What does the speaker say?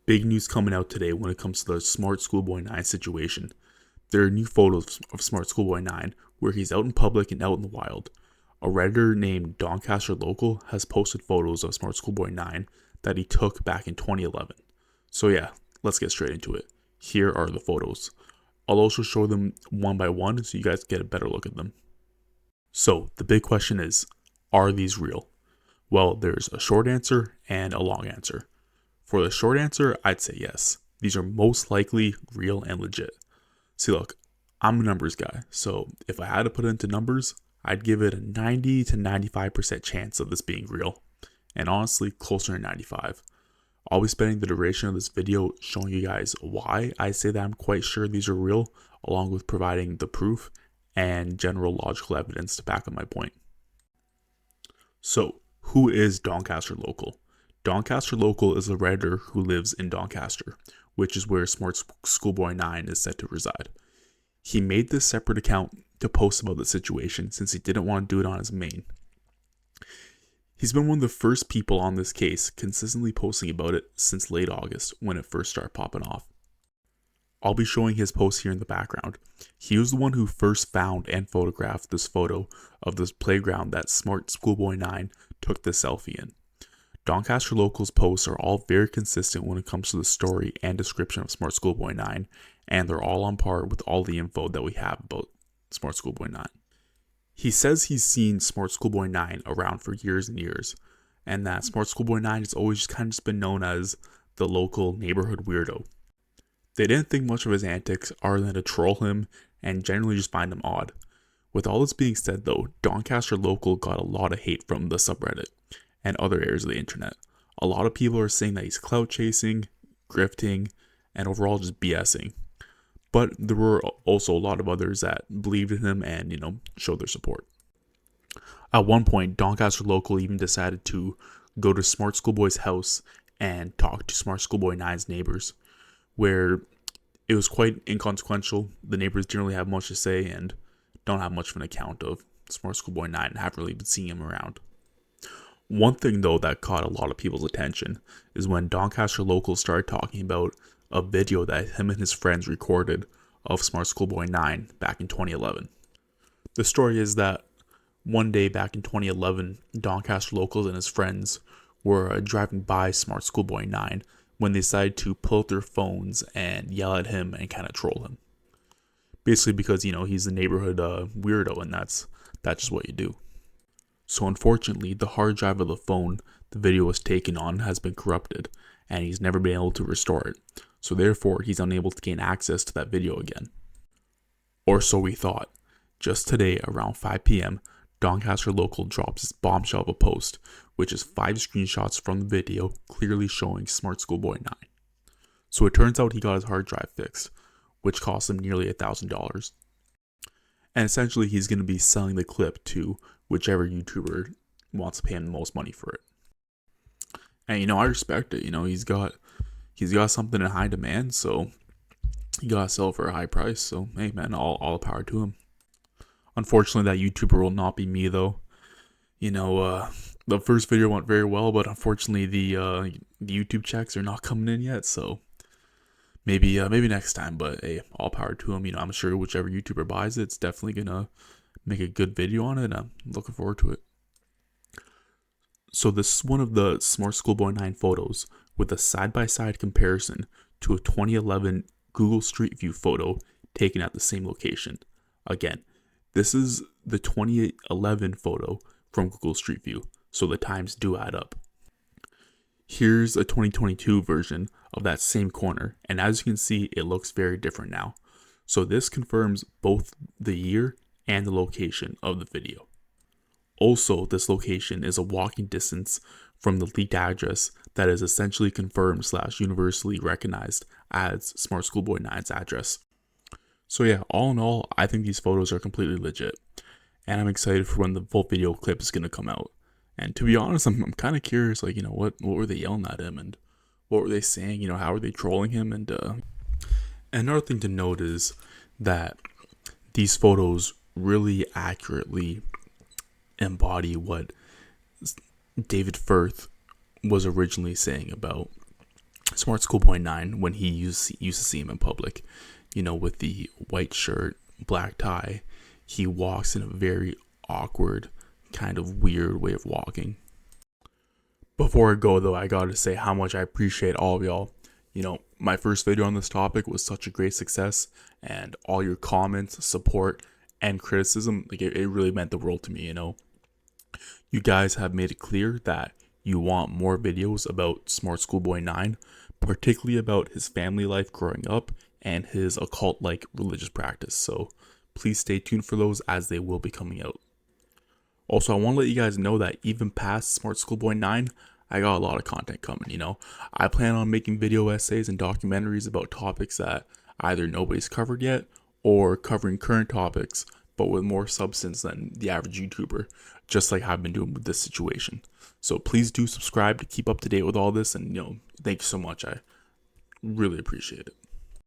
Big news coming out today when it comes to the Smartschoolboy9 situation. There are new photos of Smartschoolboy9 where he's out in public and out in the wild. A Redditor named Doncaster Local has posted photos of Smartschoolboy9 that he took back in 2011. So yeah, let's get straight into it. Here are the photos. I'll also show them one by one so you guys get a better look at them. So the big question is, are these real? Well, there's a short answer and a long answer. For the short answer, I'd say yes. These are most likely real and legit. See, look, I'm a numbers guy, so if I had to put it into numbers, I'd give it a 90 to 95% chance of this being real, and honestly, closer to 95. I'll be spending the duration of this video showing you guys why I say that I'm quite sure these are real, along with providing the proof and general logical evidence to back up my point. So, who is Doncaster Local? Doncaster Local is a Redditor who lives in Doncaster, which is where Smartschoolboy9 is said to reside. He made this separate account to post about the situation since he didn't want to do it on his main. He's been one of the first people on this case consistently posting about it since late August when it first started popping off. I'll be showing his post here in the background. He was the one who first found and photographed this photo of this playground that Smartschoolboy9 took the selfie in. Doncaster Local's posts are all very consistent when it comes to the story and description of Smartschoolboy9, and they're all on par with all the info that we have about Smartschoolboy9. He says he's seen Smartschoolboy9 around for years and years, and that Smartschoolboy9 has always just kind of just been known as the local neighborhood weirdo. They didn't think much of his antics other than to troll him and generally just find him odd. With all this being said though, Doncaster Local got a lot of hate from the subreddit and other areas of the internet. A lot of people are saying that he's clout chasing, grifting, and overall just BSing. But there were also a lot of others that believed in him and, showed their support. At one point, Doncaster Local even decided to go to Smartschoolboy's house and talk to Smartschoolboy9's neighbors, where it was quite inconsequential. The neighbors didn't really have much to say and don't have much of an account of Smartschoolboy9 and haven't really been seeing him around. One thing though that caught a lot of people's attention is when Doncaster Local started talking about a video that him and his friends recorded of Smartschoolboy9 back in 2011. The story is that one day back in 2011, Doncaster Locals and his friends were driving by Smartschoolboy9 when they decided to pull out their phones and yell at him and kind of troll him. Basically because, he's a neighborhood weirdo and that's just what you do. So unfortunately, the hard drive of the phone the video was taken on has been corrupted, and he's never been able to restore it. So therefore, he's unable to gain access to that video again. Or so we thought. Just today, around 5 p.m., Doncaster Local drops his bombshell of a post, which is 5 screenshots from the video clearly showing Smartschoolboy9. So it turns out he got his hard drive fixed, which cost him nearly $1,000. And essentially, he's going to be selling the clip to whichever YouTuber wants to pay him the most money for it. And I respect it. He's got something in high demand, so he gotta sell for a high price. So hey man, all the power to him. Unfortunately, that YouTuber will not be me though. The first video went very well, but unfortunately the YouTube checks are not coming in yet. So maybe next time. But hey, all power to him. I'm sure whichever YouTuber buys it, it's definitely gonna make a good video on it, and I'm looking forward to it. So this is one of the Smartschoolboy9 photos with a side-by-side comparison to a 2011 Google Street View photo taken at the same location. Again, this is the 2011 photo from Google Street View, so the times do add up. Here's a 2022 version of that same corner, and as you can see, it looks very different now. So this confirms both the year and the location of the video. Also, this location is a walking distance from the leaked address that is essentially confirmed / universally recognized as Smartschoolboy9's address. So yeah, all in all, I think these photos are completely legit, and I'm excited for when the full video clip is going to come out. And to be honest, I'm kind of curious, what were they yelling at him, and what were they saying, how were they trolling him, and another thing to note is that these photos really accurately embody what David Firth was originally saying about Smartschoolboy9, when he used to see him in public, with the white shirt, black tie, he walks in a very awkward, kind of weird way of walking. Before I go though, I gotta say how much I appreciate all of y'all. My first video on this topic was such a great success, and all your comments, support, and criticism, it really meant the world to me. You guys have made it clear that you want more videos about Smart Schoolboy 9, particularly about his family life growing up and his occult-like religious practice. So please stay tuned for those, as they will be coming out. Also, I want to let you guys know that even past Smart Schoolboy 9, I got a lot of content coming. I plan on making video essays and documentaries about topics that either nobody's covered yet, or covering current topics but with more substance than the average YouTuber, just like I've been doing with this situation. So please do subscribe to keep up to date with all this, and thank you so much. I really appreciate it.